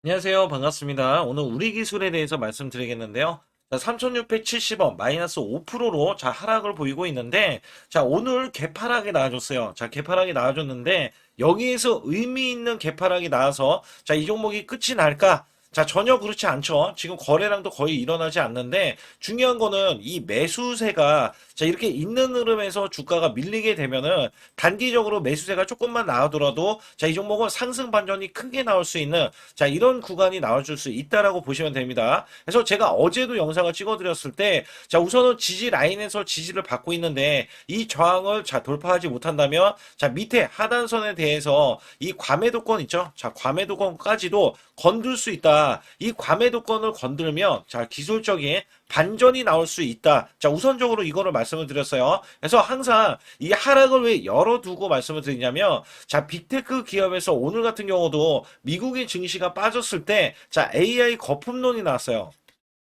안녕하세요. 반갑습니다. 오늘 우리 기술에 대해서 말씀드리겠는데요. 자, 3670원 마이너스 5%로 자, 하락을 보이고 있는데, 자, 오늘 개파락이 나와줬어요. 자, 개파락이 나와줬는데, 여기에서 의미 있는 개파락이 나와서, 자, 이 종목이 끝이 날까? 자, 전혀 그렇지 않죠. 지금 거래량도 거의 일어나지 않는데, 중요한 거는 이 매수세가, 자, 이렇게 있는 흐름에서 주가가 밀리게 되면은, 단기적으로 매수세가 조금만 나오더라도, 자, 이 종목은 상승 반전이 크게 나올 수 있는, 자, 이런 구간이 나와줄 수 있다라고 보시면 됩니다. 그래서 제가 어제도 영상을 찍어드렸을 때, 자, 우선은 지지 라인에서 지지를 받고 있는데, 이 저항을 자, 돌파하지 못한다면, 자, 밑에 하단선에 대해서 이 과매도권 있죠? 자, 과매도권까지도 건들 수 있다. 이 과매도권을 건들면, 자, 기술적인 반전이 나올 수 있다. 자, 우선적으로 이거를 말씀을 드렸어요. 그래서 항상 이 하락을 왜 열어두고 말씀을 드리냐면, 자, 빅테크 기업에서 오늘 같은 경우도 미국의 증시가 빠졌을 때, 자, AI 거품론이 나왔어요.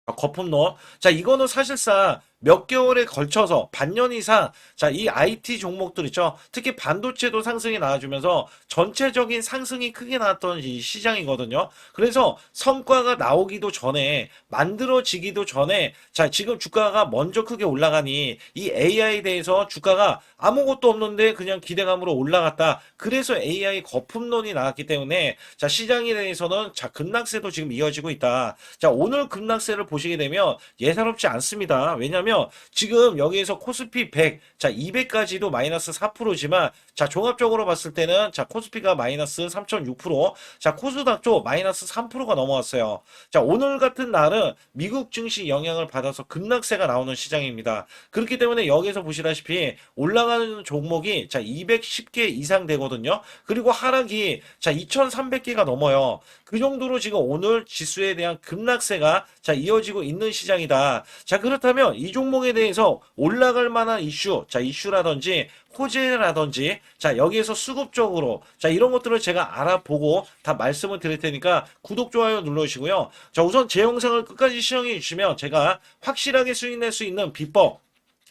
거품론. 자, 이거는 사실상 몇 개월에 걸쳐서 반년 이상, 자, 이 IT 종목들 있죠. 특히 반도체도 상승이 나와주면서 전체적인 상승이 크게 나왔던 이 시장이거든요. 그래서 성과가 나오기도 전에, 만들어지기도 전에, 자, 지금 주가가 먼저 크게 올라가니 이 AI에 대해서 주가가 아무것도 없는데 그냥 기대감으로 올라갔다. 그래서 AI 거품론이 나왔기 때문에, 자, 시장에 대해서는 자, 급락세도 지금 이어지고 있다. 자, 오늘 급락세를 보시게 되면 예사롭지 않습니다. 왜냐하면 지금 여기에서 코스피 100, 자, 200까지도 마이너스 4%지만, 자, 종합적으로 봤을 때는, 자, 코스피가 마이너스 3.6%, 자, 코스닥도 마이너스 3%가 넘어왔어요. 자, 오늘 같은 날은 미국 증시 영향을 받아서 급락세가 나오는 시장입니다. 그렇기 때문에 여기에서 보시다시피 올라가는 종목이, 자, 210개 이상 되거든요. 그리고 하락이, 자, 2,300개가 넘어요. 그 정도로 지금 오늘 지수에 대한 급락세가, 자, 이어지고 있는 시장이다. 자, 그렇다면 이 종목에 대해서 올라갈 만한 이슈, 자, 이슈라든지 호재라든지, 자, 여기에서 수급적으로, 자, 이런 것들을 제가 알아보고 다 말씀을 드릴 테니까 구독, 좋아요 눌러주시고요. 자, 우선 제 영상을 끝까지 시청해 주시면 제가 확실하게 수익 낼 수 있는 비법,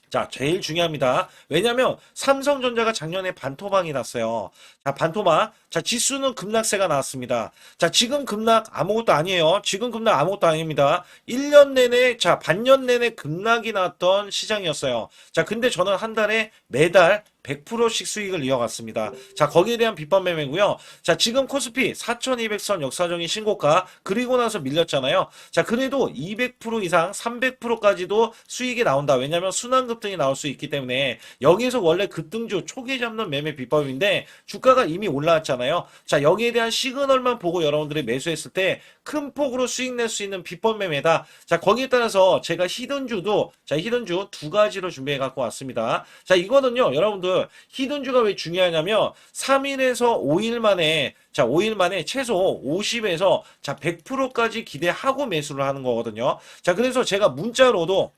자, 제일 중요합니다. 왜냐면 삼성전자가 작년에 반토막이 났어요. 자, 반토막. 자, 지수는 급락세가 나왔습니다. 자, 지금 급락 아무것도 아니에요. 지금 급락 아무것도 아닙니다. 1년 내내, 자, 반년 내내 급락이 났던 시장이었어요. 자, 근데 저는 한 달에 매달 100%씩 수익을 이어갔습니다. 자, 거기에 대한 비법 매매고요. 자, 지금 코스피 4200선 역사적인 신고가 그리고 나서 밀렸잖아요. 자, 그래도 200% 이상 300%까지도 수익이 나온다. 왜냐면 순환급등이 나올 수 있기 때문에 여기에서 원래 급등주 초기 잡는 매매 비법인데 주가가 이미 올라왔잖아요. 자, 여기에 대한 시그널만 보고 여러분들이 매수했을 때 큰 폭으로 수익 낼 수 있는 비법 매매다. 자, 거기에 따라서 제가 히든주도, 자, 히든주 두 가지로 준비해 갖고 왔습니다. 자, 이거는요, 여러분들 히든주가 왜 중요하냐면 3일에서 5일 만에, 자, 5일 만에 최소 50에서 자, 100%까지 기대하고 매수를 하는 거거든요. 자, 그래서 제가 문자로도,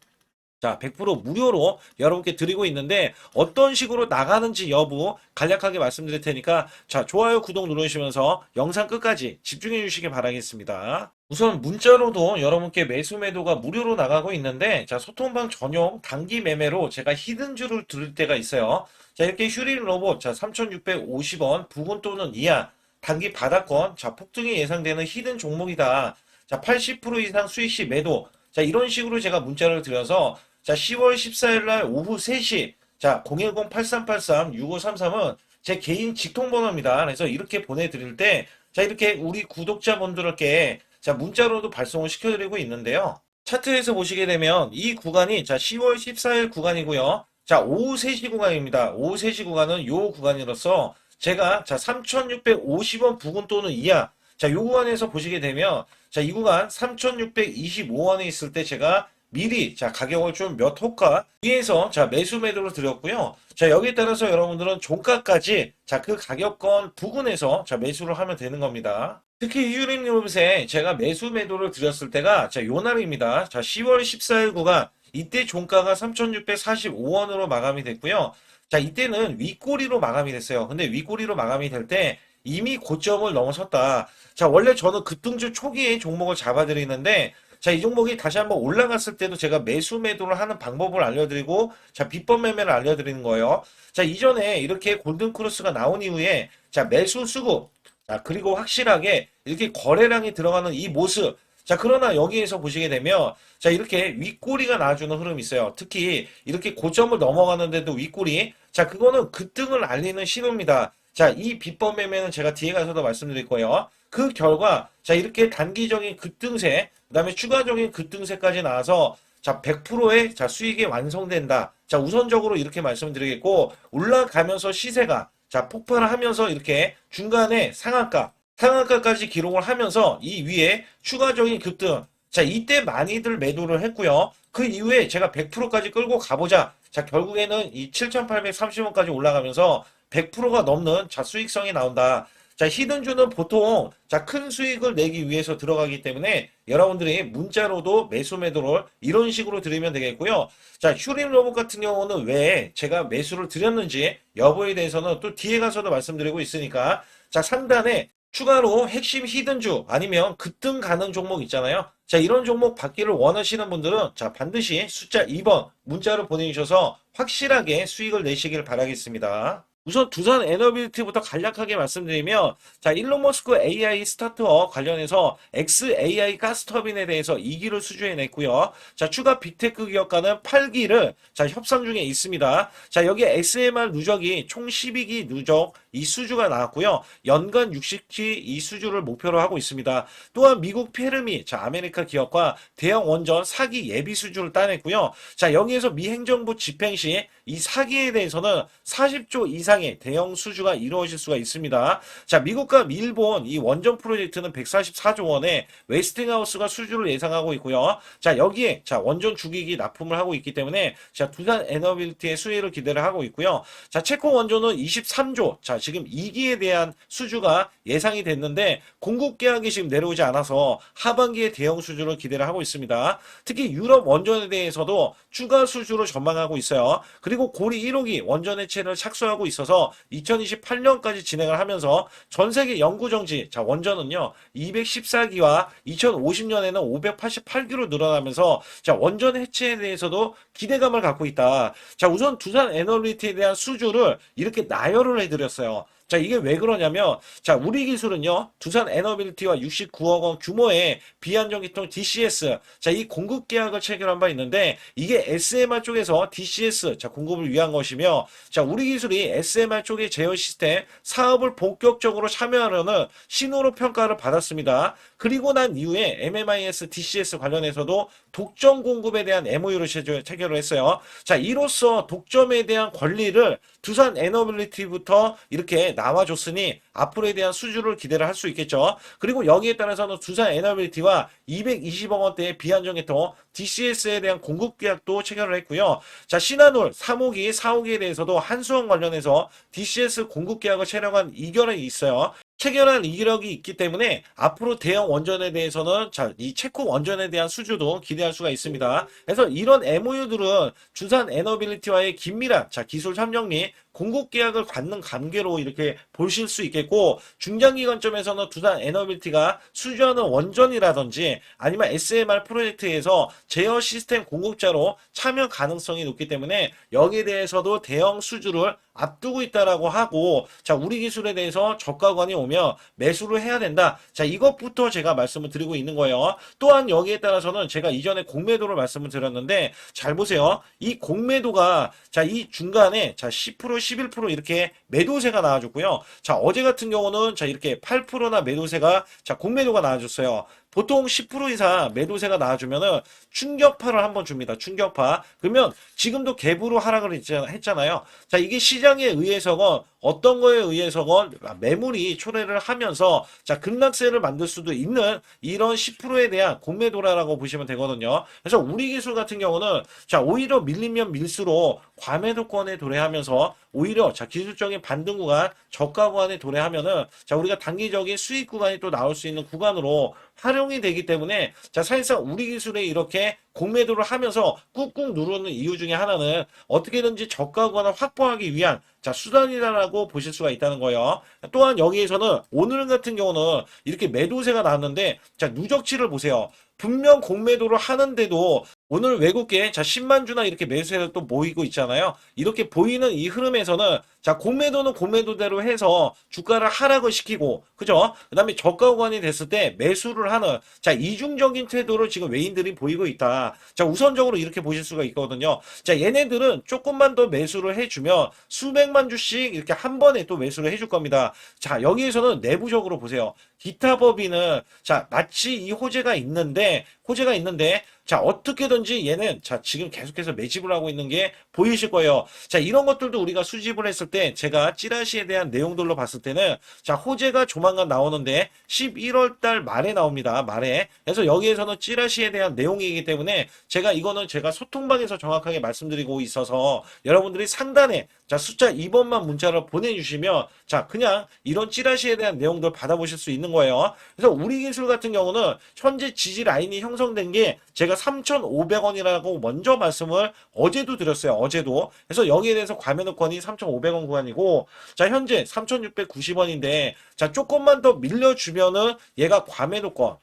자, 100% 무료로 여러분께 드리고 있는데 어떤 식으로 나가는지 여부 간략하게 말씀드릴 테니까, 자, 좋아요, 구독 누르시면서 영상 끝까지 집중해 주시기 바라겠습니다. 우선 문자로도 여러분께 매수 매도가 무료로 나가고 있는데, 자, 소통방 전용 단기 매매로 제가 히든주를 드릴 때가 있어요. 자, 이렇게 휴린 로봇, 자, 3,650원 부근 또는 이하 단기 바닥권, 자, 폭등이 예상되는 히든 종목이다. 자, 80% 이상 수익 시 매도. 자, 이런 식으로 제가 문자를 드려서, 자, 10월 14일 날 오후 3시, 자, 010-8383-6533은 제 개인 직통번호입니다. 그래서 이렇게 보내드릴 때, 자, 이렇게 우리 구독자분들께, 자, 문자로도 발송을 시켜드리고 있는데요. 차트에서 보시게 되면 이 구간이, 자, 10월 14일 구간이고요. 자, 오후 3시 구간입니다. 오후 3시 구간은 요 구간이로서 제가, 자, 3,650원 부근 또는 이하, 자, 요 구간에서 보시게 되면, 자, 이 구간 3,625원에 있을 때 제가 미리, 자, 가격을 좀 몇 호가 위에서, 자, 매수 매도를 드렸고요. 자, 여기에 따라서 여러분들은 종가까지, 자, 그 가격권 부근에서, 자, 매수를 하면 되는 겁니다. 특히 휴림 로봇에 제가 매수 매도를 드렸을 때가, 자, 요 날입니다. 자, 10월 14일 구간, 이때 종가가 3,645원으로 마감이 됐고요. 자, 이때는 윗꼬리로 마감이 됐어요. 근데 윗꼬리로 마감이 될 때 이미 고점을 넘어섰다. 자, 원래 저는 급등주 초기에 종목을 잡아드리는데, 자, 이 종목이 다시 한번 올라갔을 때도 제가 매수 매도를 하는 방법을 알려드리고, 자, 비법 매매를 알려드리는 거예요. 자, 이전에 이렇게 골든크로스가 나온 이후에, 자, 매수 수급, 자, 그리고 확실하게 이렇게 거래량이 들어가는 이 모습. 자, 그러나 여기에서 보시게 되면, 자, 이렇게 윗꼬리가 나와주는 흐름이 있어요. 특히 이렇게 고점을 넘어가는데도 윗꼬리. 자, 그거는 급등을 알리는 신호입니다. 자, 이 비법 매매는 제가 뒤에 가서도 말씀드릴 거예요. 그 결과, 자, 이렇게 단기적인 급등세, 그 다음에 추가적인 급등세까지 나와서, 자, 100%의 자, 수익이 완성된다. 자, 우선적으로 이렇게 말씀드리겠고, 올라가면서 시세가, 자, 폭발을 하면서 이렇게 중간에 상한가까지 기록을 하면서 이 위에 추가적인 급등. 자, 이때 많이들 매도를 했고요. 그 이후에 제가 100%까지 끌고 가보자. 자, 결국에는 이 7,830원까지 올라가면서 100%가 넘는 자, 수익성이 나온다. 자, 히든주는 보통 자, 큰 수익을 내기 위해서 들어가기 때문에 여러분들이 문자로도 매수 매도를 이런 식으로 드리면 되겠고요. 자, 휴림 로봇 같은 경우는 왜 제가 매수를 드렸는지 여부에 대해서는 또 뒤에 가서도 말씀드리고 있으니까 자, 상단에 추가로 핵심 히든주 아니면 급등 가는 종목 있잖아요. 자, 이런 종목 받기를 원하시는 분들은 자, 반드시 숫자 2번 문자로 보내주셔서 확실하게 수익을 내시길 바라겠습니다. 우선 두산 에너빌리티부터 간략하게 말씀드리면 자, 일론 머스크 AI 스타트업 관련해서 XAI 가스터빈에 대해서 2기를 수주해냈고요. 자, 추가 빅테크 기업과는 8기를 자, 협상 중에 있습니다. 자, 여기에 SMR 누적이 총 12기 누적 이 수주가 나왔고요. 연간 60기 이 수주를 목표로 하고 있습니다. 또한 미국 페르미 자, 아메리카 기업과 대형 원전 4기 예비 수주를 따냈고요. 자, 여기에서 미 행정부 집행 시 이 4기에 대해서는 40조 이상의 대형 수주가 이루어질 수가 있습니다. 자, 미국과 일본 이 원전 프로젝트는 144조 원에 웨스팅하우스가 수주를 예상하고 있고요. 자, 여기에 자, 원전 주기기 납품을 하고 있기 때문에 자, 두산 에너빌리티의 수혜를 기대를 하고 있고요. 자, 체코 원전은 23조. 자, 지금 2기에 대한 수주가 예상이 됐는데 공급 계약이 지금 내려오지 않아서 하반기에 대형 수주를 기대를 하고 있습니다. 특히 유럽 원전에 대해서도 추가 수주를 전망하고 있어요. 그리고 고리 1호기 원전 해체를 착수하고 있어서 2028년까지 진행을 하면서 전 세계 연구 정지 자, 원전은요 214기와 2050년에는 588기로 늘어나면서 자, 원전 해체에 대해서도 기대감을 갖고 있다. 자, 우선 두산 에너빌리티에 대한 수주를 이렇게 나열을 해드렸어요. 자, 이게 왜 그러냐면, 자, 우리 기술은요, 두산 에너빌리티와 69억 원 규모의 비안전기통 DCS, 자, 이 공급 계약을 체결한 바 있는데, 이게 SMR 쪽에서 DCS, 자, 공급을 위한 것이며, 자, 우리 기술이 SMR 쪽의 제어 시스템 사업을 본격적으로 참여하려는 신호로 평가를 받았습니다. 그리고 난 이후에 MMIS DCS 관련해서도 독점 공급에 대한 MOU를 체결을 했어요. 자, 이로써 독점에 대한 권리를 두산 에너빌리티부터 이렇게 나와줬으니 앞으로에 대한 수주를 기대를 할 수 있겠죠. 그리고 여기에 따라서는 두산 에너빌리티와 220억 원대의 비안정개통 DCS에 대한 공급 계약도 체결을 했고요. 자, 신한울 3호기, 4호기에 대해서도 한수원 관련해서 DCS 공급 계약을 체결한 이견이 있어요. 체결한 이력이 있기 때문에 앞으로 대형 원전에 대해서는 자, 이 체코 원전에 대한 수주도 기대할 수가 있습니다. 그래서 이런 MOU들은 두산 에너빌리티와의 긴밀한 자, 기술 협력 및 공급 계약을 갖는 관계로 이렇게 보실 수 있겠고 중장기 관점에서는 두산 에너빌리티가 수주하는 원전이라든지 아니면 SMR 프로젝트에서 제어 시스템 공급자로 참여 가능성이 높기 때문에 여기에 대해서도 대형 수주를 앞두고 있다라고 하고 자, 우리 기술에 대해서 저가권이 오면 매수를 해야 된다. 자, 이것부터 제가 말씀을 드리고 있는 거예요. 또한 여기에 따라서는 제가 이전에 공매도를 말씀을 드렸는데 잘 보세요. 이 공매도가 자, 이 중간에 자, 10% 11% 이렇게 매도세가 나와줬고요. 자, 어제 같은 경우는 자, 이렇게 8%나 매도세가 자, 공매도가 나와줬어요. 보통 10% 이상 매도세가 나와주면은 충격파를 한번 줍니다. 충격파. 그러면 지금도 갭으로 하락을 했잖아요. 자, 이게 시장에 의해서건 어떤 거에 의해서건 매물이 초래를 하면서 자, 급락세를 만들 수도 있는 이런 10%에 대한 공매도라고 보시면 되거든요. 그래서 우리 기술 같은 경우는 자, 오히려 밀리면 밀수록 과매도권에 도래하면서 오히려 자, 기술적인 반등 구간, 저가 구간에 도래하면은 자, 우리가 단기적인 수익 구간이 또 나올 수 있는 구간으로 활용이 되기 때문에 자, 사실상 우리 기술에 이렇게 공매도를 하면서 꾹꾹 누르는 이유 중에 하나는 어떻게든지 저가 구간을 확보하기 위한 자, 수단이라고 보실 수가 있다는 거예요. 또한 여기에서는 오늘 같은 경우는 이렇게 매도세가 나왔는데 자, 누적치를 보세요. 분명 공매도를 하는데도 오늘 외국계 자 10만 주나 이렇게 매수세가 또 모이고 있잖아요. 이렇게 보이는 이 흐름에서는 자 공매도는 공매도대로 해서 주가를 하락을 시키고 그죠? 그다음에 저가 구간이 됐을 때 매수를 하는 자 이중적인 태도를 지금 외인들이 보이고 있다. 자 우선적으로 이렇게 보실 수가 있거든요. 자 얘네들은 조금만 더 매수를 해주면 수백만 주씩 이렇게 한 번에 또 매수를 해줄 겁니다. 자 여기에서는 내부적으로 보세요. 기타 법인은 자 마치 이 호재가 있는데 자 어떻게든지 얘는 자 지금 계속해서 매집을 하고 있는 게 보이실 거예요. 자 이런 것들도 우리가 수집을 했을 때 제가 찌라시에 대한 내용들로 봤을 때는 자 호재가 조만간 나오는데 11월 달 말에 나옵니다. 말에. 그래서 여기에서는 찌라시에 대한 내용이기 때문에 제가 이거는 제가 소통방에서 정확하게 말씀드리고 있어서 여러분들이 상단에 자 숫자 2번만 문자를 보내주시면 자 그냥 이런 찌라시에 대한 내용들 받아보실 수 있는 거예요. 그래서 우리 기술 같은 경우는 현재 지지 라인이 형성된 게 제가 3,500원이라고 먼저 말씀을 어제도 드렸어요. 어제도. 그래서 여기에 대해서 과매도권이 3,500원 구간이고 자 현재 3,690원인데 자 조금만 더 밀려주면은 얘가 과매도권에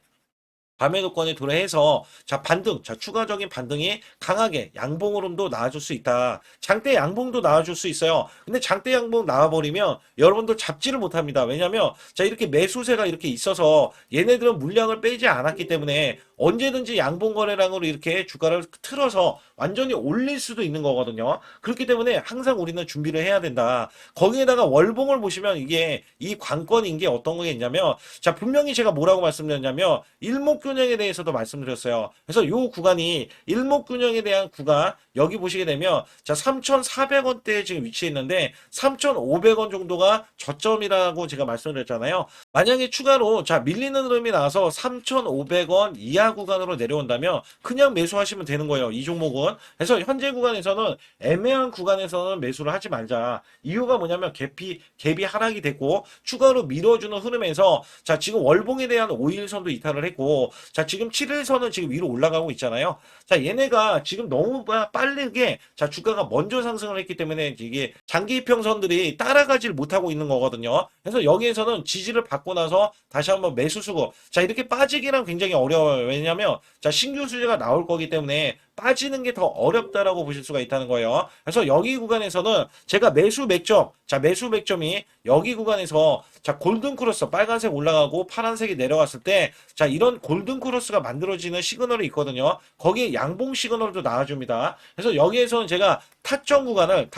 도래해서 자 반등 자 추가적인 반등이 강하게 양봉 흐름도 나와줄 수 있다. 장대 양봉도 나와줄 수 있어요. 근데 장대 양봉 나와버리면 여러분들 잡지를 못합니다. 왜냐면 자 이렇게 매수세가 이렇게 있어서 얘네들은 물량을 빼지 않았기 때문에 언제든지 양봉 거래량으로 이렇게 주가를 틀어서 완전히 올릴 수도 있는 거거든요. 그렇기 때문에 항상 우리는 준비를 해야 된다. 거기에다가 월봉을 보시면 이게 이 관건인 게 어떤 게 있냐면 자 분명히 제가 뭐라고 말씀드렸냐면 일목균형에 대해서도 말씀드렸어요. 그래서 이 구간이 일목균형에 대한 구간 여기 보시게 되면 자 3,400원대에 지금 위치해 있는데 3,500원 정도가 저점이라고 제가 말씀드렸잖아요. 만약에 추가로 자 밀리는 흐름이 나와서 3,500원 이하 구간으로 내려온다면 그냥 매수하시면 되는 거예요. 이 종목은. 그래서 현재 구간에서는 애매한 구간에서는 매수를 하지 말자. 이유가 뭐냐면 갭이 하락이 됐고 추가로 밀어주는 흐름에서 자 지금 월봉에 대한 5일선도 이탈을 했고 자 지금 7일선은 지금 위로 올라가고 있잖아요. 자 얘네가 지금 너무 빠르게 자 주가가 먼저 상승을 했기 때문에 이게 장기 이평선들이 따라가질 못하고 있는 거거든요. 그래서 여기에서는 지지를 받고 나서 다시 한번 매수 수급 자 이렇게 빠지기랑 굉장히 어려워요. 왜냐면 자 신규 수주가 나올 거기 때문에 빠지는 게 더 어렵다라고 보실 수가 있다는 거예요. 그래서 여기 구간에서는 제가 매수 맥점, 자 매수 맥점이 여기 구간에서 자 골든 크로스 빨간색 올라가고 파란색이 내려갔을 때 자 이런 골든 크로스가 만들어지는 시그널이 있거든요. 거기에 양봉 시그널도 나와줍니다. 그래서 여기에서는 제가 타점 구간을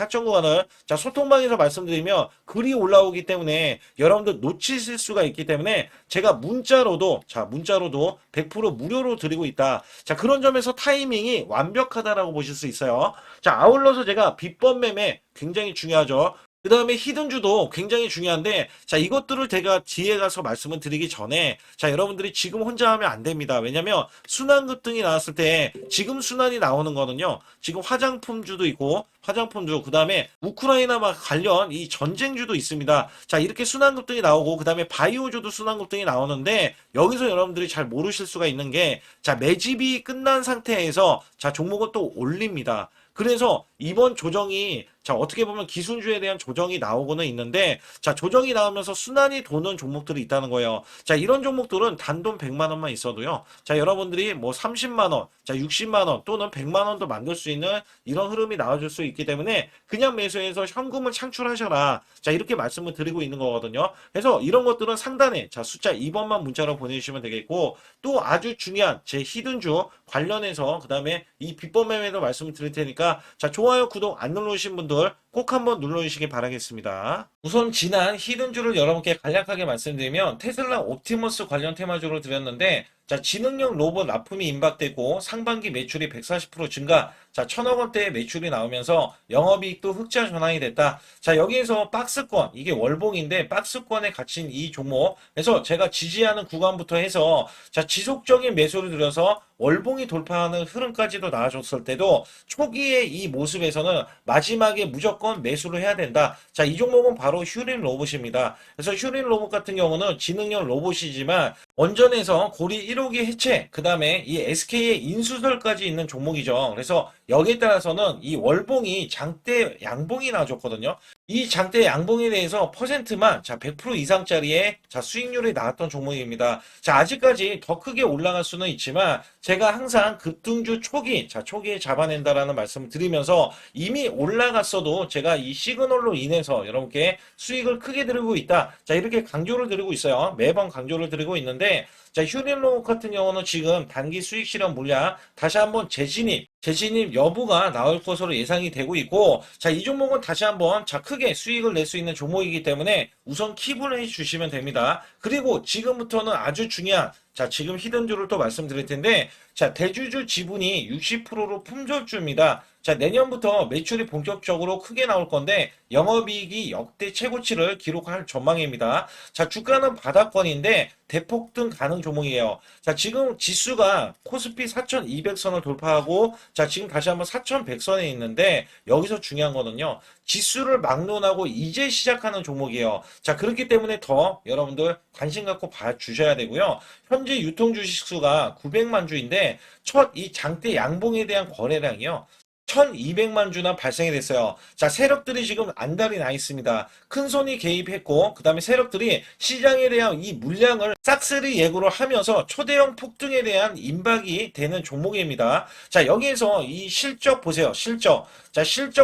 자 소통방에서 말씀드리면 글이 올라오기 때문에 여러분들 놓치실 수가 있기 때문에 제가 문자로도 100% 무료로 드리고 있다. 자 그런 점에서 타이밍이 완벽하다라고 보실 수 있어요. 자 아울러서 제가 비법 매매 굉장히 중요하죠. 그 다음에 히든주도 굉장히 중요한데 자 이것들을 제가 뒤에 가서 말씀을 드리기 전에 자 여러분들이 지금 혼자 하면 안 됩니다. 왜냐면 순환 급등이 나왔을 때 지금 순환이 나오는 거는요. 지금 화장품주도 있고 화장품주 그 다음에 우크라이나와 관련 이 전쟁주도 있습니다. 자 이렇게 순환 급등이 나오고 그 다음에 바이오주도 순환 급등이 나오는데 여기서 여러분들이 잘 모르실 수가 있는 게 자 매집이 끝난 상태에서 자 종목은 또 올립니다. 그래서 이번 조정이 자 어떻게 보면 기술주에 대한 조정이 나오고는 있는데 자 조정이 나오면서 순환이 도는 종목들이 있다는 거예요. 자 이런 종목들은 단돈 100만 원만 있어도요. 자 여러분들이 뭐 30만 원, 자 60만 원 또는 100만 원도 만들 수 있는 이런 흐름이 나와줄 수 있기 때문에 그냥 매수해서 현금을 창출하셔라. 자 이렇게 말씀을 드리고 있는 거거든요. 그래서 이런 것들은 상단에 자 숫자 2번만 문자로 보내주시면 되겠고 또 아주 중요한 제 히든주 관련해서 그 다음에 이 비법 매매도 말씀을 드릴 테니까 자 좋아요 구독 안 누르신 분들 꼭 한번 눌러주시기 바라겠습니다. 우선 지난 히든주를 여러분께 간략하게 말씀드리면 테슬라 옵티머스 관련 테마주로 드렸는데 자 지능형 로봇 납품이 임박되고 상반기 매출이 140% 증가 자 1,000억 원대의 매출이 나오면서 영업이익도 흑자 전환이 됐다. 자 여기에서 박스권 이게 월봉인데 박스권에 갇힌 이 종목 그래서 제가 지지하는 구간부터 해서 자 지속적인 매수를 들여서 월봉이 돌파하는 흐름까지도 나와줬을 때도 초기의 이 모습에서는 마지막에 무조건 매수를 해야 된다. 자, 이 종목은 바로 휴린 로봇입니다. 그래서 휴린 로봇 같은 경우는 지능형 로봇이지만 원전에서 고리 1호기 해체, 그 다음에 이 SK의 인수설까지 있는 종목이죠. 그래서 여기에 따라서는 이 월봉이 장대 양봉이 나와줬거든요. 이 장대 양봉에 대해서 퍼센트만 100% 이상짜리의 수익률이 나왔던 종목입니다. 아직까지 더 크게 올라갈 수는 있지만 제가 항상 급등주 초기, 초기에 잡아낸다라는 말씀을 드리면서 이미 올라갔어도 제가 이 시그널로 인해서 여러분께 수익을 크게 드리고 있다. 이렇게 강조를 드리고 있어요. 매번 강조를 드리고 있는데 휴일로그 같은 경우는 지금 단기 수익 실현 물량 다시 한번 재진입 여부가 나올 것으로 예상이 되고 있고, 이 종목은 다시 한번 크게 수익을 낼 수 있는 종목이기 때문에 우선 킵을 해 주시면 됩니다. 그리고 지금부터는 아주 중요한 지금 히든주를 또 말씀드릴 텐데, 대주주 지분이 60%로 품절주입니다. 내년부터 매출이 본격적으로 크게 나올 건데 영업이익이 역대 최고치를 기록할 전망입니다. 주가는 바닥권인데 대폭등 가능 종목이에요. 지금 지수가 코스피 4200선을 돌파하고 지금 다시 한번 4100선에 있는데 여기서 중요한 거는요. 지수를 막론하고 이제 시작하는 종목이에요. 그렇기 때문에 더 여러분들 관심 갖고 봐주셔야 되고요. 현재 유통 주식 수가 900만 주인데 첫 이 장대 양봉에 대한 거래량이요. 1200만 주나 발생이 됐어요. 세력들이 지금 안달이 나 있습니다. 큰 손이 개입했고, 그 다음에 세력들이 시장에 대한 이 물량을 싹쓸이 예고를 하면서 초대형 폭등에 대한 임박이 되는 종목입니다. 여기에서 이 실적 보세요. 실적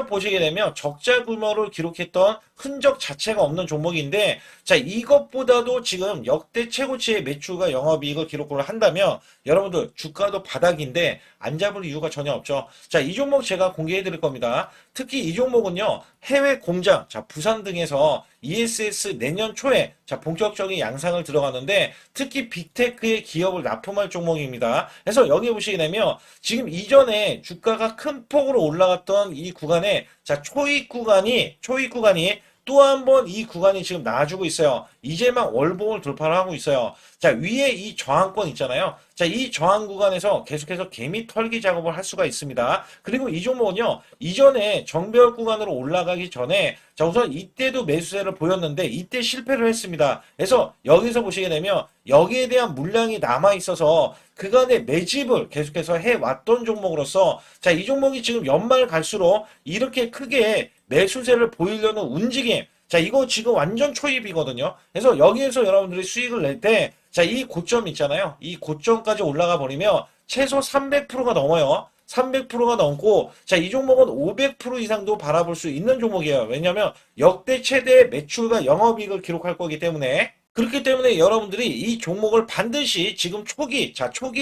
보시게 되면 적자 규모를 기록했던 흔적 자체가 없는 종목인데, 이것보다도 지금 역대 최고치의 매출과 영업이익을 기록을 한다면, 여러분들 주가도 바닥인데 안 잡을 이유가 전혀 없죠. 이 종목 제가 공개해 드릴 겁니다. 특히 이 종목은요, 해외 공장, 부산 등에서 ESS 내년 초에 본격적인 양상을 들어가는데 특히 빅테크의 기업을 납품할 종목입니다. 그래서 여기 보시게 되면 지금 이전에 주가가 큰 폭으로 올라갔던 이 구간에 초입 구간이 또 한 번 이 구간이 지금 나와주고 있어요. 이제만 월봉을 돌파를 하고 있어요. 위에 이 저항권 있잖아요. 이 저항 구간에서 계속해서 개미 털기 작업을 할 수가 있습니다. 그리고 이 종목은요, 이전에 정배열 구간으로 올라가기 전에 우선 이때도 매수세를 보였는데 이때 실패를 했습니다. 그래서 여기서 보시게 되면 여기에 대한 물량이 남아 있어서 그간의 매집을 계속해서 해왔던 종목으로서 이 종목이 지금 연말 갈수록 이렇게 크게 매수세를 보이려는 움직임, 이거 지금 완전 초입이거든요. 그래서 여기에서 여러분들이 수익을 낼 때, 이 고점 있잖아요. 이 고점까지 올라가 버리면 최소 300%가 넘어요. 300%가 넘고, 이 종목은 500% 이상도 바라볼 수 있는 종목이에요. 왜냐면 역대 최대 매출과 영업이익을 기록할 거기 때문에. 그렇기 때문에 여러분들이 이 종목을 반드시 지금 초기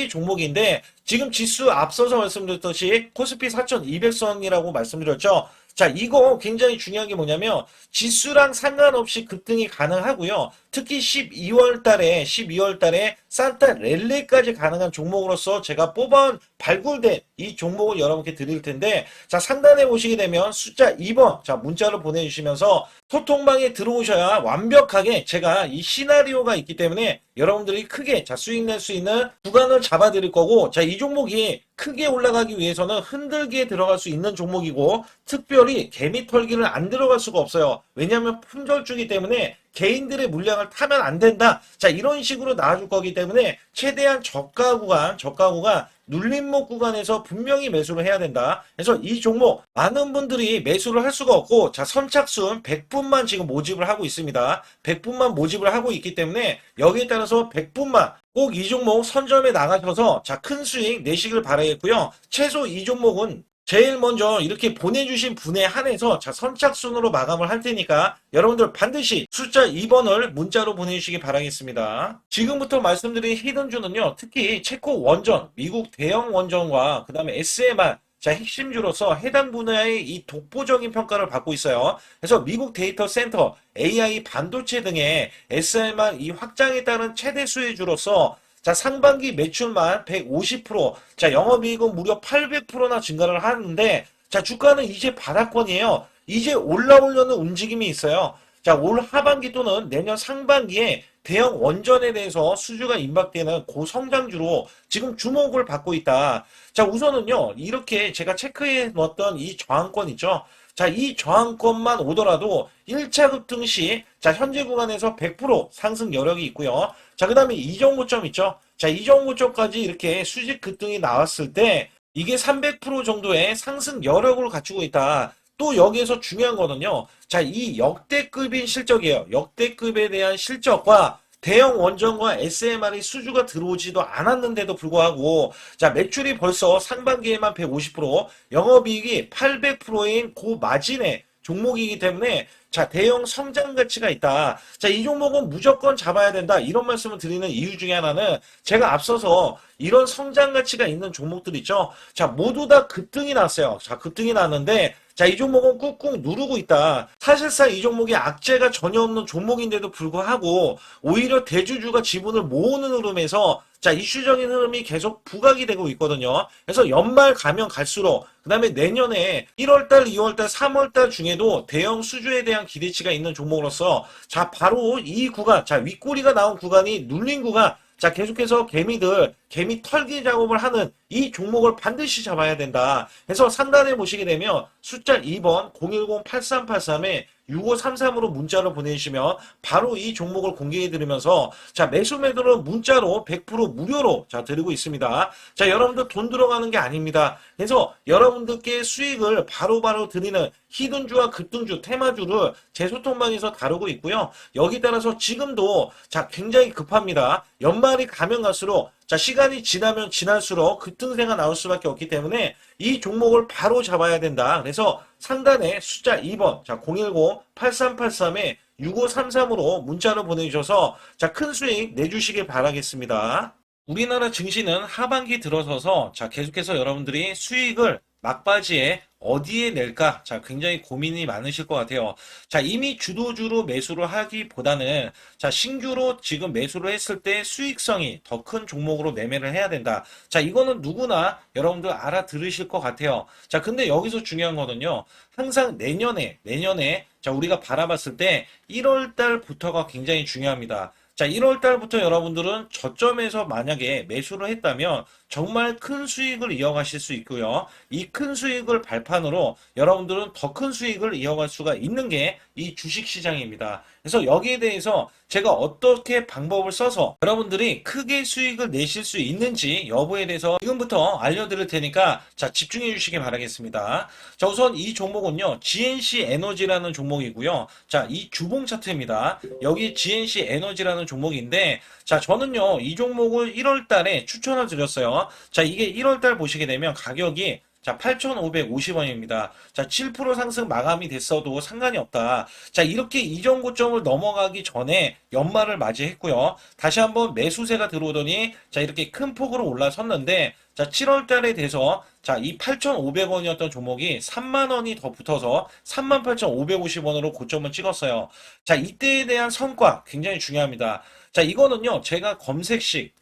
종목인데, 지금 지수 앞서서 말씀드렸듯이 코스피 4200선이라고 말씀드렸죠. 이거 굉장히 중요한 게 뭐냐면 지수랑 상관없이 급등이 가능하고요. 특히 12월 달에 산타 랠리까지 가능한 종목으로서 제가 발굴된 이 종목을 여러분께 드릴 텐데, 상단에 보시게 되면 숫자 2번, 문자를 보내주시면서 소통방에 들어오셔야 완벽하게 제가 이 시나리오가 있기 때문에 여러분들이 크게 수익 낼 수 있는 구간을 잡아 드릴 거고, 이 종목이 크게 올라가기 위해서는 흔들기에 들어갈 수 있는 종목이고, 특별히 개미 털기를 안 들어갈 수가 없어요. 왜냐하면 품절주기 때문에 개인들의 물량을 타면 안 된다. 이런 식으로 나와줄 거기 때문에 최대한 저가 구간 눌림목 구간에서 분명히 매수를 해야 된다. 그래서 이 종목 많은 분들이 매수를 할 수가 없고, 선착순 100분만 지금 모집을 하고 있습니다. 100분만 모집을 하고 있기 때문에 여기에 따라서 100분만 꼭 이 종목 선점에 나가셔서 큰 수익 내시길 바라겠고요. 최소 이 종목은 제일 먼저 이렇게 보내주신 분에 한해서 선착순으로 마감을 할 테니까 여러분들 반드시 숫자 2번을 문자로 보내주시기 바라겠습니다. 지금부터 말씀드린 히든주는요, 특히 체코 원전, 미국 대형 원전과 그 다음에 SMR, 핵심주로서 해당 분야의 이 독보적인 평가를 받고 있어요. 그래서 미국 데이터 센터, AI 반도체 등의 SMR 이 확장에 따른 최대 수혜주로서 상반기 매출만 150%, 영업이익은 무려 800%나 증가를 하는데, 주가는 이제 바닥권이에요. 이제 올라오려는 움직임이 있어요. 올 하반기 또는 내년 상반기에 대형 원전에 대해서 수주가 임박되는 고성장주로 지금 주목을 받고 있다. 우선은요, 이렇게 제가 체크해 놓았던 이 저항권 있죠. 이 저항권만 오더라도 1차 급등 시 현재 구간에서 100% 상승 여력이 있고요. 그 다음에 이정고점 있죠. 이정고점까지 이렇게 수직 급등이 나왔을 때 이게 300% 정도의 상승 여력을 갖추고 있다. 또 여기에서 중요한 거는요. 자, 이 역대급인 실적이에요. 역대급에 대한 실적과 대형 원전과 SMR이 수주가 들어오지도 않았는데도 불구하고 자, 매출이 벌써 상반기에만 150%, 영업이익이 800%인 고마진의 종목이기 때문에 자, 대형 성장 가치가 있다. 자, 이 종목은 무조건 잡아야 된다. 이런 말씀을 드리는 이유 중에 하나는 제가 앞서서 이런 성장 가치가 있는 종목들 있죠. 자, 모두 다 급등이 났어요. 자, 급등이 났는데 자, 이 종목은 꾹꾹 누르고 있다. 사실상 이 종목이 악재가 전혀 없는 종목인데도 불구하고 오히려 대주주가 지분을 모으는 흐름에서 자, 이슈적인 흐름이 계속 부각이 되고 있거든요. 그래서 연말 가면 갈수록 그 다음에 내년에 1월달, 2월달, 3월달 중에도 대형 수주에 대한 기대치가 있는 종목으로서 자, 바로 이 구간, 자, 윗꼬리가 나온 구간이 눌린 구간, 자, 계속해서 개미 털기 작업을 하는 이 종목을 반드시 잡아야 된다. 그래서 상단에 보시게 되면 숫자 2번 010-8383에 6533으로 문자를 보내주시면 바로 이 종목을 공개해 드리면서 자, 매수 매도는 문자로 100% 무료로 자, 드리고 있습니다. 자, 여러분들 돈 들어가는 게 아닙니다. 그래서 여러분들께 수익을 바로바로 드리는 히든주와 급등주, 테마주를 제 소통방에서 다루고 있고요. 여기 따라서 지금도 자, 굉장히 급합니다. 연말이 가면 갈수록 자, 시간이 지나면 지날수록 급등세가 나올 수밖에 없기 때문에 이 종목을 바로 잡아야 된다. 그래서 상단에 숫자 2번, 자, 010-8383에 6533으로 문자로 보내주셔서 자, 큰 수익 내주시길 바라겠습니다. 우리나라 증시는 하반기 들어서서 자, 계속해서 여러분들이 수익을 막바지에 어디에 낼까? 자, 굉장히 고민이 많으실 것 같아요. 자, 이미 주도주로 매수를 하기보다는 자, 신규로 지금 매수를 했을 때 수익성이 더 큰 종목으로 매매를 해야 된다. 자, 이거는 누구나 여러분들 알아들으실 것 같아요. 자, 근데 여기서 중요한 거는요. 항상 내년에 자, 우리가 바라봤을 때 1월 달부터가 굉장히 중요합니다. 자, 1월 달부터 여러분들은 저점에서 만약에 매수를 했다면 정말 큰 수익을 이어가실 수 있고요. 이 큰 수익을 발판으로 여러분들은 더 큰 수익을 이어갈 수가 있는 게 이 주식시장입니다. 그래서 여기에 대해서 제가 어떻게 방법을 써서 여러분들이 크게 수익을 내실 수 있는지 여부에 대해서 지금부터 알려드릴 테니까 자, 집중해 주시기 바라겠습니다. 자, 우선 이 종목은요. GNC 에너지라는 종목이고요. 자, 이 주봉 차트입니다. 여기 GNC 에너지라는 종목인데 자, 저는요. 이 종목을 1월 달에 추천을 드렸어요. 자, 이게 1월 달 보시게 되면 가격이 자, 8,550원입니다. 자, 7% 상승 마감이 됐어도 상관이 없다. 자, 이렇게 이전 고점을 넘어가기 전에 연말을 맞이했고요. 다시 한번 매수세가 들어오더니 자, 이렇게 큰 폭으로 올라섰는데 자, 7월 달에 돼서 자, 이 8,500원이었던 종목이 3만 원이 더 붙어서 38,550원으로 고점을 찍었어요. 자, 이때에 대한 성과 굉장히 중요합니다. 자, 이거는요. 제가 검색식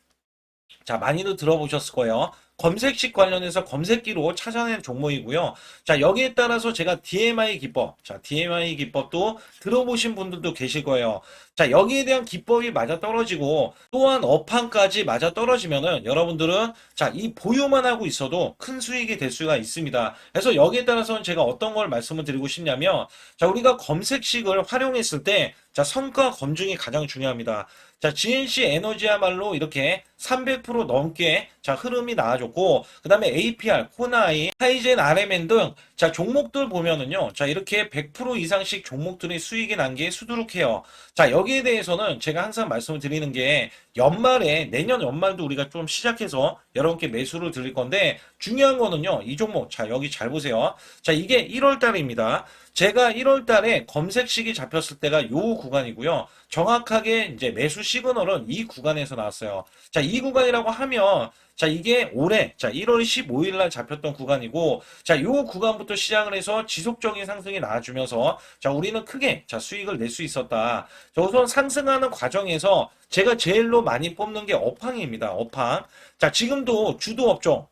자, 많이들 들어보셨을 거예요. 검색식 관련해서 검색기로 찾아낸 종목이고요. 자, 여기에 따라서 제가 DMI 기법, 자, DMI 기법도 들어보신 분들도 계실 거예요. 자, 여기에 대한 기법이 맞아 떨어지고 또한 업황까지 맞아 떨어지면은 여러분들은 자, 이 보유만 하고 있어도 큰 수익이 될 수가 있습니다. 그래서 여기에 따라서는 제가 어떤 걸 말씀을 드리고 싶냐면 자, 우리가 검색식을 활용했을 때 자, 성과 검증이 가장 중요합니다. 자, GNC 에너지야말로 이렇게 300% 넘게 자, 흐름이 나와줬고, 그 다음에 APR, 코나이, 하이젠, RMN 등 자, 종목들 보면은요. 자, 이렇게 100% 이상씩 종목들의 수익이 난 게 수두룩해요. 자, 여기에 대해서는 제가 항상 말씀을 드리는 게 연말에, 내년 연말도 우리가 좀 시작해서 여러분께 매수를 드릴 건데 중요한 거는요. 이 종목, 자, 여기 잘 보세요. 자, 이게 1월 달입니다. 제가 1월 달에 검색식이 잡혔을 때가 요 구간이고요. 정확하게 이제 매수 시그널은 이 구간에서 나왔어요. 자, 이 구간이라고 하면 자, 이게 올해 자, 1월 15일 날 잡혔던 구간이고 자, 요 구간부터 시작을 해서 지속적인 상승이 나와주면서 자, 우리는 크게 자, 수익을 낼 수 있었다. 자, 우선 상승하는 과정에서 제가 제일로 많이 뽑는 게 업황입니다. 업황. 자, 지금도 주도 업종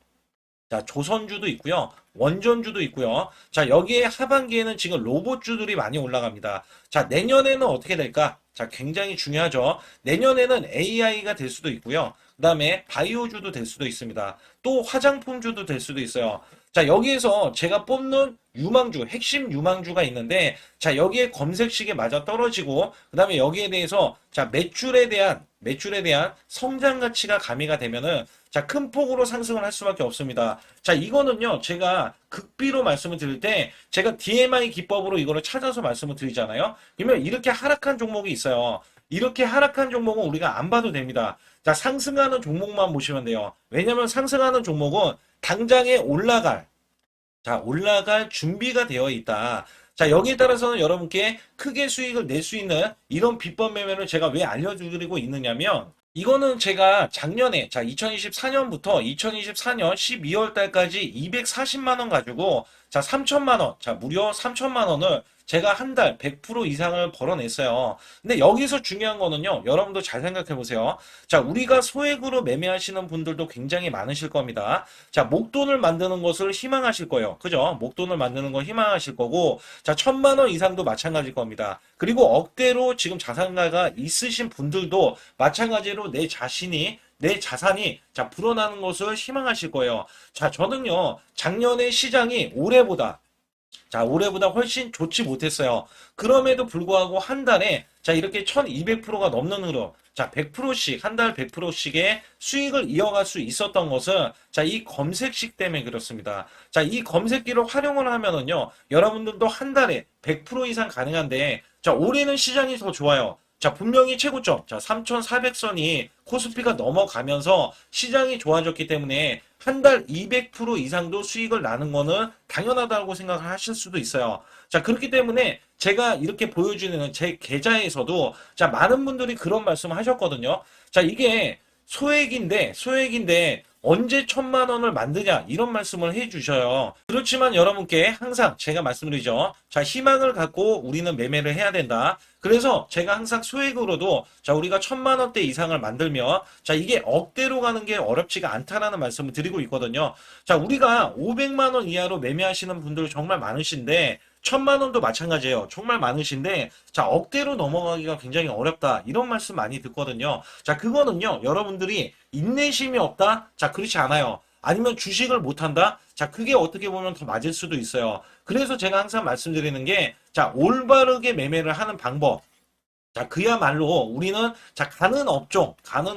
자, 조선주도 있고요. 원전주도 있고요. 자, 여기에 하반기에는 지금 로봇주들이 많이 올라갑니다. 자, 내년에는 어떻게 될까? 자, 굉장히 중요하죠. 내년에는 AI가 될 수도 있고요. 그 다음에 바이오주도 될 수도 있습니다. 또 화장품주도 될 수도 있어요. 자, 여기에서 제가 뽑는 유망주, 핵심 유망주가 있는데, 자, 여기에 검색식에 맞아 떨어지고, 그 다음에 여기에 대해서, 자, 매출에 대한 성장 가치가 가미가 되면은, 자, 큰 폭으로 상승을 할 수밖에 없습니다. 자, 이거는요, 제가 극비로 말씀을 드릴 때, 제가 DMI 기법으로 이거를 찾아서 말씀을 드리잖아요. 그러면 이렇게 하락한 종목이 있어요. 이렇게 하락한 종목은 우리가 안 봐도 됩니다. 자, 상승하는 종목만 보시면 돼요. 왜냐면 상승하는 종목은 당장에 올라갈 준비가 되어 있다. 자, 여기에 따라서는 여러분께 크게 수익을 낼 수 있는 이런 비법 매매를 제가 왜 알려드리고 있느냐면, 이거는 제가 작년에, 자, 2024년부터 2024년 12월 달까지 240만 원 가지고, 자, 3천만 원, 자, 무려 3천만 원을 제가 한 달 100% 이상을 벌어냈어요. 근데 여기서 중요한 거는요, 여러분도 잘 생각해 보세요. 자, 우리가 소액으로 매매하시는 분들도 굉장히 많으실 겁니다. 자, 목돈을 만드는 것을 희망하실 거예요. 그죠? 목돈을 만드는 걸 희망하실 거고, 자, 1,000만 원 이상도 마찬가지일 겁니다. 그리고 억대로 지금 자산가가 있으신 분들도 마찬가지로 내 자산이 자 불어나는 것을 희망하실 거예요. 자, 저는요 작년에 시장이 올해보다 훨씬 좋지 못했어요. 그럼에도 불구하고 한 달에 자 이렇게 1200%가 넘는 흐름, 자 100%씩 한 달 100%씩의 수익을 이어갈 수 있었던 것은 자 이 검색식 때문에 그렇습니다. 자 이 검색기를 활용을 하면은요 여러분들도 한 달에 100% 이상 가능한데, 자 올해는 시장이 더 좋아요. 자, 분명히 최고점, 자, 3,400선이 코스피가 넘어가면서 시장이 좋아졌기 때문에 한 달 200% 이상도 수익을 나는 거는 당연하다고 생각을 하실 수도 있어요. 자, 그렇기 때문에 제가 이렇게 보여주는 제 계좌에서도 자, 많은 분들이 그런 말씀을 하셨거든요. 자, 이게 소액인데 언제 1,000만 원을 만드냐 이런 말씀을 해주셔요. 그렇지만 여러분께 항상 제가 말씀드리죠. 자, 희망을 갖고 우리는 매매를 해야 된다. 그래서 제가 항상 소액으로도 자 우리가 1,000만 원대 이상을 만들면 자 이게 억대로 가는 게 어렵지가 않다라는 말씀을 드리고 있거든요. 자, 우리가 500만 원 이하로 매매하시는 분들 정말 많으신데 1,000만 원도 마찬가지예요. 정말 많으신데 자 억대로 넘어가기가 굉장히 어렵다 이런 말씀 많이 듣거든요. 자, 그거는요 여러분들이 인내심이 없다? 자, 그렇지 않아요. 아니면 주식을 못한다? 자, 그게 어떻게 보면 더 맞을 수도 있어요. 그래서 제가 항상 말씀드리는 게 자 올바르게 매매를 하는 방법, 자, 그야말로 우리는 자, 가는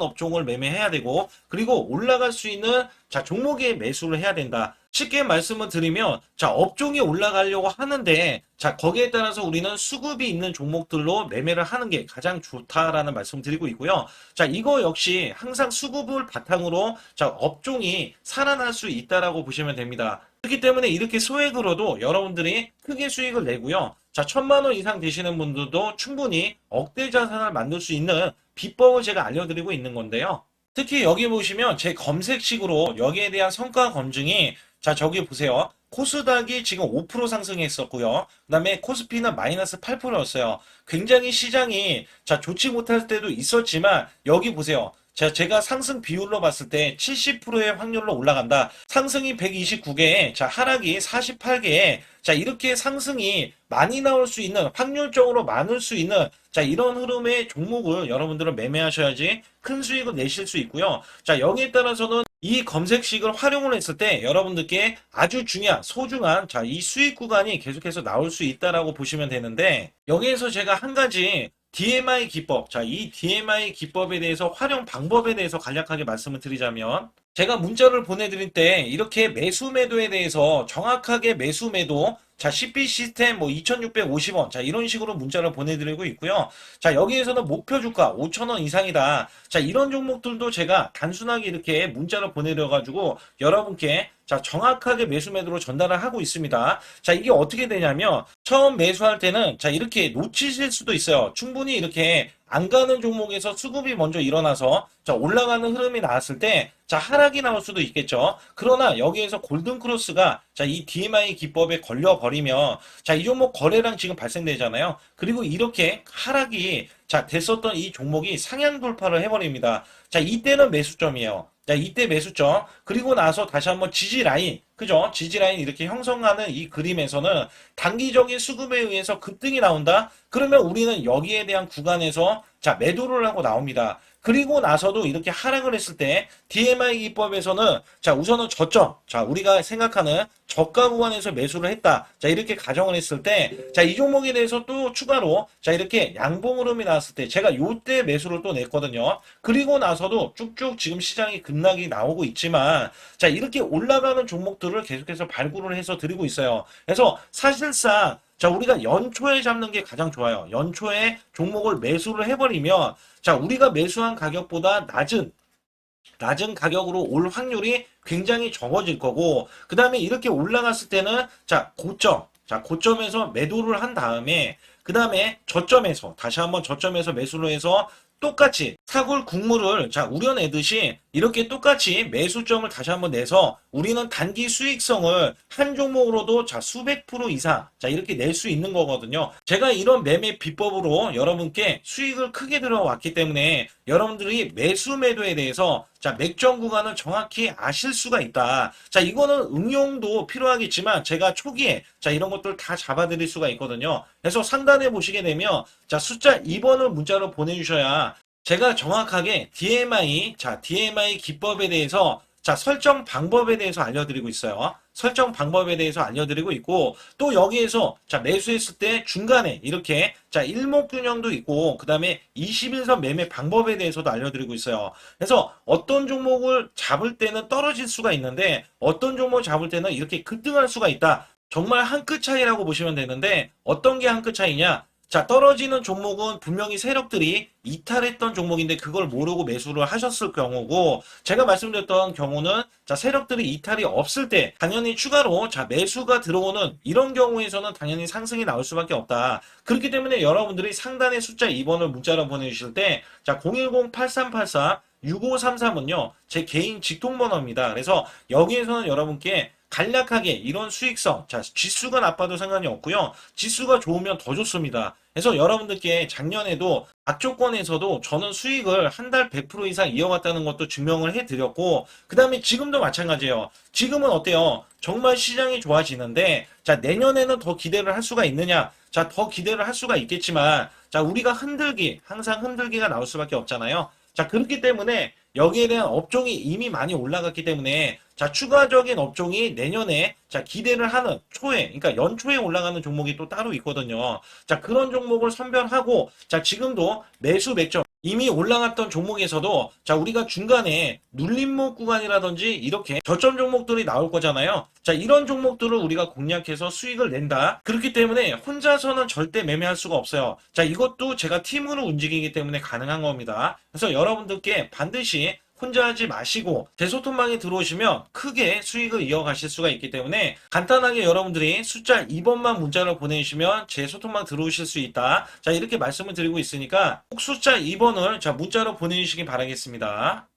업종을 매매해야 되고, 그리고 올라갈 수 있는 자, 종목에 매수를 해야 된다. 쉽게 말씀을 드리면, 자, 업종이 올라가려고 하는데, 자, 거기에 따라서 우리는 수급이 있는 종목들로 매매를 하는 게 가장 좋다라는 말씀 드리고 있고요. 자, 이거 역시 항상 수급을 바탕으로 자, 업종이 살아날 수 있다라고 보시면 됩니다. 그렇기 때문에 이렇게 소액으로도 여러분들이 크게 수익을 내고요. 자, 1,000만 원 이상 되시는 분들도 충분히 억대 자산을 만들 수 있는 비법을 제가 알려드리고 있는 건데요. 특히 여기 보시면 제 검색식으로 여기에 대한 성과 검증이 자, 저기 보세요. 코스닥이 지금 5% 상승했었고요. 그 다음에 코스피는 마이너스 8%였어요. 굉장히 시장이 자, 좋지 못할 때도 있었지만 여기 보세요. 자, 제가 상승 비율로 봤을 때 70%의 확률로 올라간다. 상승이 129개에, 자, 하락이 48개에, 자, 이렇게 상승이 많이 나올 수 있는, 확률적으로 많을 수 있는, 자, 이런 흐름의 종목을 여러분들은 매매하셔야지 큰 수익을 내실 수 있고요. 자, 여기에 따라서는 이 검색식을 활용을 했을 때 여러분들께 아주 중요한, 소중한, 자, 이 수익 구간이 계속해서 나올 수 있다라고 보시면 되는데, 여기에서 제가 한 가지 DMI 기법, 자, 이 DMI 기법에 대해서 활용 방법에 대해서 간략하게 말씀을 드리자면, 제가 문자를 보내드릴 때 이렇게 매수 매도에 대해서 정확하게 매수 매도, 자, CP 시스템 뭐 2,650원, 자, 이런 식으로 문자를 보내드리고 있고요. 자, 여기에서는 목표 주가 5,000원 이상이다. 자, 이런 종목들도 제가 단순하게 이렇게 문자를 보내드려가지고 여러분께 자, 정확하게 매수 매도로 전달을 하고 있습니다. 자, 이게 어떻게 되냐면 처음 매수할 때는 자, 이렇게 놓치실 수도 있어요. 충분히 이렇게 안 가는 종목에서 수급이 먼저 일어나서 자, 올라가는 흐름이 나왔을 때 자, 하락이 나올 수도 있겠죠. 그러나 여기에서 골든 크로스가 자, 이 DMI 기법에 걸려 버리면 자, 이 종목 거래량 지금 발생되잖아요. 그리고 이렇게 하락이 자, 됐었던 이 종목이 상향 돌파를 해 버립니다. 자, 이때는 매수점이에요. 자, 이때 매수점. 그리고 나서 다시 한번 지지 라인. 그죠? 지지라인 이렇게 형성하는 이 그림에서는 단기적인 수급에 의해서 급등이 나온다? 그러면 우리는 여기에 대한 구간에서 자, 매도를 하고 나옵니다. 그리고 나서도 이렇게 하락을 했을 때 DMI 기법에서는 자, 우선은 저점. 자, 우리가 생각하는 저가 구간에서 매수를 했다. 자, 이렇게 가정을 했을 때 자, 이 종목에 대해서 또 추가로 자, 이렇게 양봉 흐름이 나왔을 때 제가 요때 매수를 또 냈거든요. 그리고 나서도 쭉쭉 지금 시장이 급락이 나오고 있지만 자, 이렇게 올라가는 종목들을 계속해서 발굴을 해서 드리고 있어요. 그래서 사실상 자, 우리가 연초에 잡는 게 가장 좋아요. 연초에 종목을 매수를 해버리면 자, 우리가 매수한 가격보다 낮은 가격으로 올 확률이 굉장히 적어질 거고, 그 다음에 이렇게 올라갔을 때는, 고점에서 매도를 한 다음에, 그 다음에 저점에서, 다시 한번 저점에서 매수를 해서 똑같이 사골 국물을 우려내듯이 이렇게 똑같이 매수점을 다시 한번 내서 우리는 단기 수익성을 한 종목으로도 수백 프로 이상 이렇게 낼 수 있는 거거든요. 제가 이런 매매 비법으로 여러분께 수익을 크게 들어왔기 때문에 여러분들이 매수 매도에 대해서 맥점 구간을 정확히 아실 수가 있다. 이거는 응용도 필요하겠지만 제가 초기에 이런 것들 다 잡아드릴 수가 있거든요. 그래서 상단에 보시게 되면 숫자 2번을 문자로 보내주셔야 제가 정확하게 DMI 기법에 대해서 설정 방법에 대해서 알려드리고 있어요. 설정 방법에 대해서 알려드리고 있고, 또 여기에서 매수했을 때 중간에 이렇게 일목균형도 있고, 그 다음에 21선 매매 방법에 대해서도 알려드리고 있어요. 그래서 어떤 종목을 잡을 때는 떨어질 수가 있는데 어떤 종목을 잡을 때는 이렇게 급등할 수가 있다. 정말 한 끗 차이라고 보시면 되는데 어떤 게 한 끗 차이냐? 떨어지는 종목은 분명히 세력들이 이탈했던 종목인데 그걸 모르고 매수를 하셨을 경우고, 제가 말씀드렸던 경우는 세력들이 이탈이 없을 때 당연히 추가로 매수가 들어오는 이런 경우에서는 당연히 상승이 나올 수밖에 없다. 그렇기 때문에 여러분들이 상단에 숫자 2번을 문자로 보내주실 때 010-8384-6533은요 제 개인 직통번호입니다. 그래서 여기에서는 여러분께 간략하게 이런 수익성, 지수가 나빠도 상관이 없고요. 지수가 좋으면 더 좋습니다. 그래서 여러분들께 작년에도 악조건에서도 저는 수익을 한 달 100% 이상 이어갔다는 것도 증명을 해드렸고, 그 다음에 지금도 마찬가지예요. 지금은 어때요? 정말 시장이 좋아지는데, 내년에는 더 기대를 할 수가 있느냐? 더 기대를 할 수가 있겠지만, 우리가 항상 흔들기가 나올 수밖에 없잖아요. 그렇기 때문에 여기에 대한 업종이 이미 많이 올라갔기 때문에 추가적인 업종이 내년에 기대를 하는 그러니까 연초에 올라가는 종목이 또 따로 있거든요. 그런 종목을 선별하고 지금도 매수 맥점 이미 올라갔던 종목에서도 우리가 중간에 눌림목 구간이라든지 이렇게 저점 종목들이 나올 거잖아요. 이런 종목들을 우리가 공략해서 수익을 낸다. 그렇기 때문에 혼자서는 절대 매매할 수가 없어요. 이것도 제가 팀으로 움직이기 때문에 가능한 겁니다. 그래서 여러분들께 반드시 혼자 하지 마시고 제 소통방에 들어오시면 크게 수익을 이어가실 수가 있기 때문에 간단하게 여러분들이 숫자 2번만 문자로 보내주시면 제 소통방 들어오실 수 있다. 이렇게 말씀을 드리고 있으니까 꼭 숫자 2번을 문자로 보내주시기 바라겠습니다.